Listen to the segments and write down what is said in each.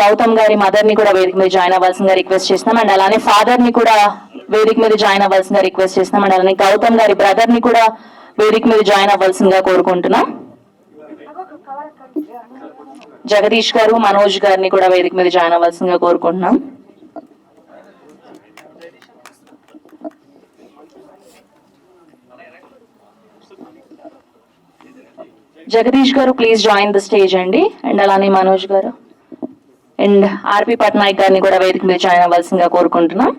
గౌతమ్ గారి మదర్ ని కూడా వేదిక మీద జాయిన్ అవ్వాల్సిందిగా రిక్వెస్ట్ చేస్తున్నాం. అండ్ అలానే ఫాదర్ ని కూడా వేదిక మీద జాయిన్ అవ్వాల్సిందిగా రిక్వెస్ట్ చేస్తున్నాం. అండ్ అలానే గౌతమ్ గారి బ్రదర్ ని కూడా వేదిక మీద జాయిన్ అవ్వాల్సిందిగా కోరుకుంటున్నాం. జగదీష్ గారు, మనోజ్ గారిని కూడా వేదిక మీద జాయిన్ అవ్వాల్సిందిగా కోరుకుంటున్నాం. జగదీష్ గారు ప్లీజ్ జాయిన్ ద స్టేజ్ అండి. అండ్ అలానే మనోజ్ గారు అండ్ ఆర్పి పట్నాయక్ గారిని కూడా వేదిక మీద జాయిన్ అవ్వాల్సిందిగా కోరుకుంటున్నాం.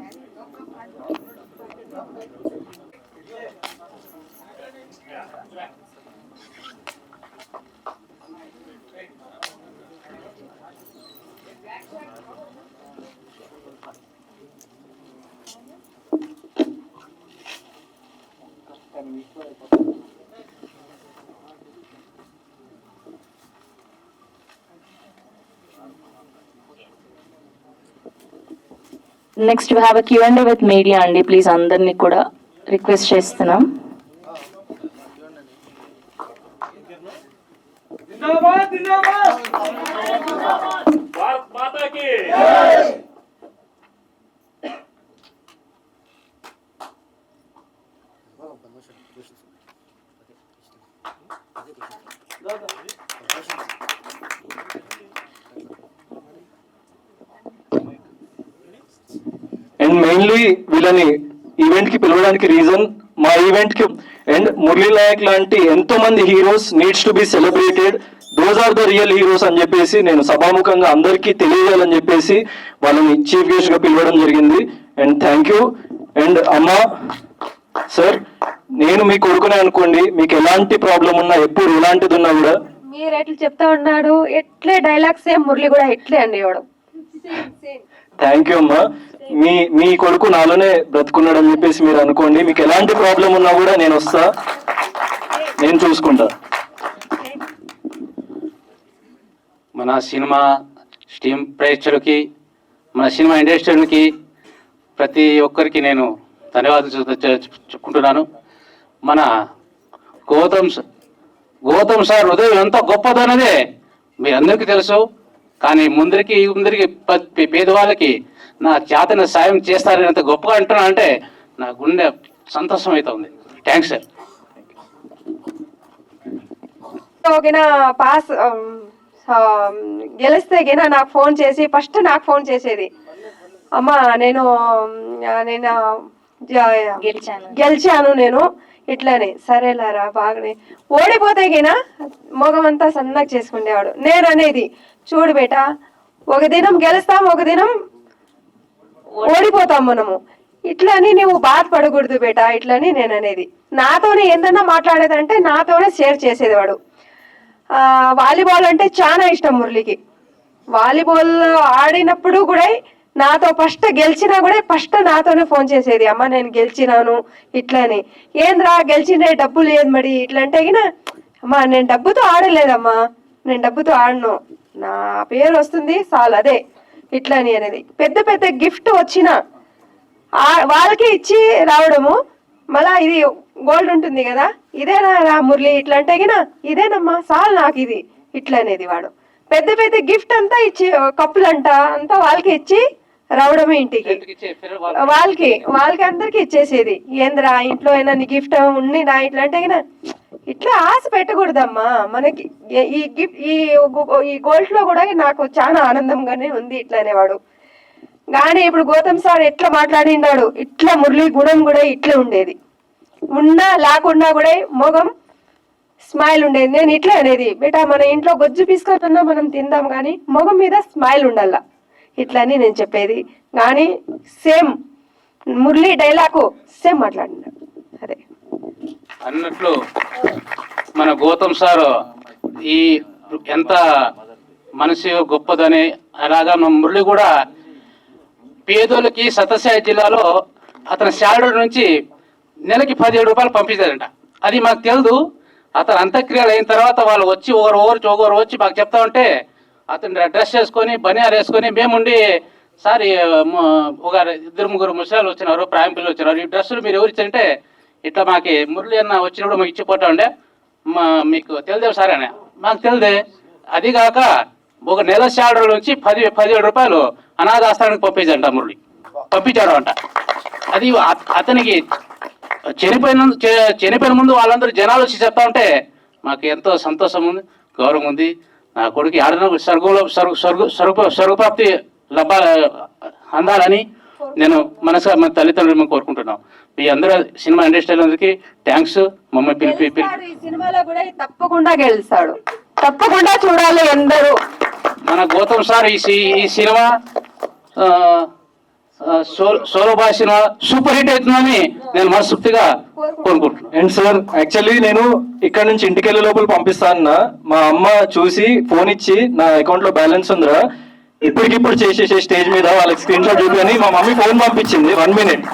Next we have a Q&A with media అండి. ప్లీజ్ అందరినీ కూడా రిక్వెస్ట్ చేస్తున్నాం. అండ్ మెయిన్లీ వీళ్ళని ఈవెంట్ కి పిలవడానికి రీజన్ మా ఈవెంట్ కి అండ్ మురళీ నాయక్ లాంటి ఎంతో మంది heroes needs to be celebrated, those are the real heroes అని చెప్పేసి నేను సభాముఖంగా అందరికీ తెలియజేయాలని చెప్పేసి వాళ్ళని చీఫ్ గెస్ట్ గా పిలవడం జరిగింది. And thank you. అండ్ అమ్మా సార్, నేను మీ కొడుకునే అనుకోండి, మీకు ఎలాంటి ప్రాబ్లం ఉన్నా ఎప్పుడు ఎలాంటిది ఉన్నా కూడా మీరు ఎట్లా చెప్తా ఉన్నాడు, ఎట్లే డైలాగ్ సేమ్ మురళి కూడా ఎట్లే అండి వాడు. థ్యాంక్ యూ అమ్మా. మీ కొడుకు నాలోనే బ్రతుకున్నాడు అని చెప్పేసి మీరు అనుకోండి, మీకు ఎలాంటి ప్రాబ్లం ఉన్నా కూడా నేను వస్తా, నేను చూసుకుంటా. మన సినిమా స్టీమ్ ప్రేక్షకులకి, మన సినిమా ఇండస్ట్రీకి ప్రతి ఒక్కరికి నేను ధన్యవాదాలు చెప్పుకుంటున్నాను. మన గౌతమ్ సార్ హృదయం ఎంత గొప్పదన్నదే మీ అందరికీ తెలుసు. కానీ ముందరికి పేదవాళ్ళకి నా చేతన సాయం చేస్తారని ఎంత గొప్పగా అంటున్నా అంటే నా గుండె సంతోషం అవుతుంది. Thanks sir. పాస్ గెలిస్తే గినా నాకు ఫోన్ చేసి ఫస్ట్ నాకు ఫోన్ చేసేది, అమ్మా నేను గెలిచాను నేను ఇట్లానే. సరేలారా బాగానే. ఓడిపోతే గినా మొగమంతా సన్నగా చేసుకునేవాడు. నేను అనేది, చూడు బేటా, ఒక దినం గెలుస్తాం, ఒక దినం ఓడిపోతాం మనము, ఇట్లని నువ్వు బాధపడకూడదు బేటా ఇట్లని నేను అనేది. నాతోనే ఏందన్నా మాట్లాడేదంటే నాతోనే షేర్ చేసేది. వాలీబాల్ అంటే చాలా ఇష్టం మురళికి. వాలీబాల్ ఆడినప్పుడు కూడా నాతో ఫస్ట్ గెలిచినా కూడా ఫస్ట్ నాతోనే ఫోన్ చేసేది, అమ్మ నేను గెలిచినాను ఇట్లని. ఏంద్రా గెలిచిండే డబ్బులు లేదు మరి ఇట్లంటే గినా, అమ్మా నేను డబ్బుతో ఆడలేదమ్మా, నేను డబ్బుతో ఆడను, నా పేరు వస్తుంది చాలు అదే ఇట్లని అనేది. పెద్ద పెద్ద గిఫ్ట్ వచ్చిన వాళ్ళకి ఇచ్చి రావడము, మళ్ళా ఇది గోల్డ్ ఉంటుంది కదా, ఇదేనా రా మురళి ఇట్లా అంటే గినా, ఇదేనమ్మా చాలు నాకు ఇది ఇట్లా అనేది. వాడు పెద్ద పెద్ద గిఫ్ట్ అంతా ఇచ్చి, కప్పులంట అంతా వాళ్ళకి ఇచ్చి రావడమే ఇంటికి. వాళ్ళకి అందరికి ఇచ్చేసేది. ఏంద్రా ఇంట్లో అయినా నీ గిఫ్ట్ ఉండి నా ఇట్లా అంటే గినా, ఇట్లా ఆశ పెట్టకూడదమ్మా మనకి. ఈ గిఫ్ట్ ఈ గోల్డ్ లో కూడా నాకు చాలా ఆనందంగానే ఉంది ఇట్లా అనేవాడు. కానీ ఇప్పుడు గౌతమ్ సార్ ఎట్లా మాట్లాడినాడు, ఇట్లా మురళి గుణం కూడా ఇట్లా ఉండేది. ఉన్నా లేకుండా కూడా మొగం స్మైల్ ఉండేది. నేను ఇట్లా అనేది, బేటా మన ఇంట్లో గొజ్జు పీసుకొస్తున్నా మనం తిందాం కానీ మొగం మీద స్మైల్ ఉండాల ఇట్లని నేను చెప్పేది. కానీ సేమ్ మురళి డైలాగు సేమ్ మాట్లాడినాడు. అదే అన్నట్లు మన గౌతమ్ సార్ ఈ ఎంత మనసు గొప్పదని, అలాగా మన మురళి కూడా పేదోళ్ళకి సత్యసాయి జిల్లాలో అతని శాలరీ నుంచి నెలకి 17 రూపాయలు పంపించారంట. అది మాకు తెలియదు. అతను అంత్యక్రియలు అయిన తర్వాత వాళ్ళు వచ్చి ఒకరు వచ్చి మాకు చెప్తా ఉంటే అతను డ్రెస్ వేసుకొని బనియాలు వేసుకొని మేముండి, సార్ ఒక 2-3 ముసలాలు వచ్చినారు, ప్రాయం పిల్లలు వచ్చినారు, ఈ డ్రెస్సులు మీరు ఎవరు ఇచ్చారంటే ఇట్లా మాకు మురళి అన్న వచ్చినప్పుడు మాకు ఇచ్చిపోతా ఉండే, మీకు తెలియదేవు సార్ అని. మాకు తెలియదే. అదిగాక ఒక నెల శాలరీ నుంచి 17 రూపాయలు అనాథాశ్రమానికి పంపించంట మురళి పంపించాడు అంట. అది అతనికి చనిపోయిన ముందు వాళ్ళందరూ జనాలు వచ్చి చెప్తా ఉంటే మాకు ఎంతో సంతోషం ఉంది, గౌరవం ఉంది. నా కొడుకు ఆడన స్వర్గప్రాప్తి అందాలని నేను మనసుగా మన తల్లిదండ్రులు కోరుకుంటున్నాం. మీ అందరూ సినిమా ఇండస్ట్రీలందరికీ థ్యాంక్స్. మమ్మల్ని పిలిపి ఈ సినిమాలో కూడా తప్పకుండా గెలుస్తాడు, తప్పకుండా చూడాలి అందరూ. మన గౌతమ్ సార్ ఈ సినిమా సోలోబా సినిమా సూపర్ హిట్ అవుతుందని నేను మనస్ఫూర్తిగా కోరుకుంటున్నాను. అండ్ సార్ యాక్చువల్లీ నేను ఇక్కడ నుంచి ఇంటికి వెళ్ళే లోపల పంపిస్తాను. మా అమ్మ చూసి ఫోన్ ఇచ్చి నా అకౌంట్ లో బ్యాలెన్స్ ఉందిరా ఇప్పటికిప్పుడు చేసేసే స్టేజ్ మీద వాళ్ళకి స్క్రీన్ షాట్ చూపి మా మమ్మీ ఫోన్ పంపించింది. 1 minute.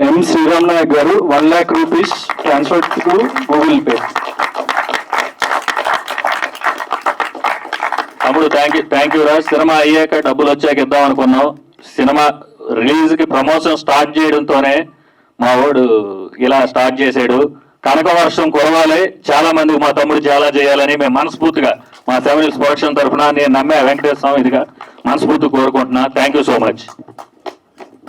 ఎం శ్రీరామ్ నాయక్ గారు 1 lakh rupees transfer to Google pay. తమ్ముడు థ్యాంక్ యూ రాజ్. సినిమా అయ్యాక డబ్బులు వచ్చాక ఇద్దాం అనుకున్నాం. సినిమా రిలీజ్ కి ప్రమోషన్ స్టార్ట్ చేయడంతోనే మా వాడు ఇలా స్టార్ట్ చేశాడు. కనక వర్షం కురవాలి, చాలా మందికి మా తమ్ముడు చాలా చేయాలని మేము మనస్ఫూర్తిగా మా సెవెన్ హిల్స్ ప్రొడక్షన్ తరఫున నేను నమ్మే వెంకటేశ్వర స్వామి ఇదిగా మనస్ఫూర్తిగా కోరుకుంటున్నా. Thank you so much.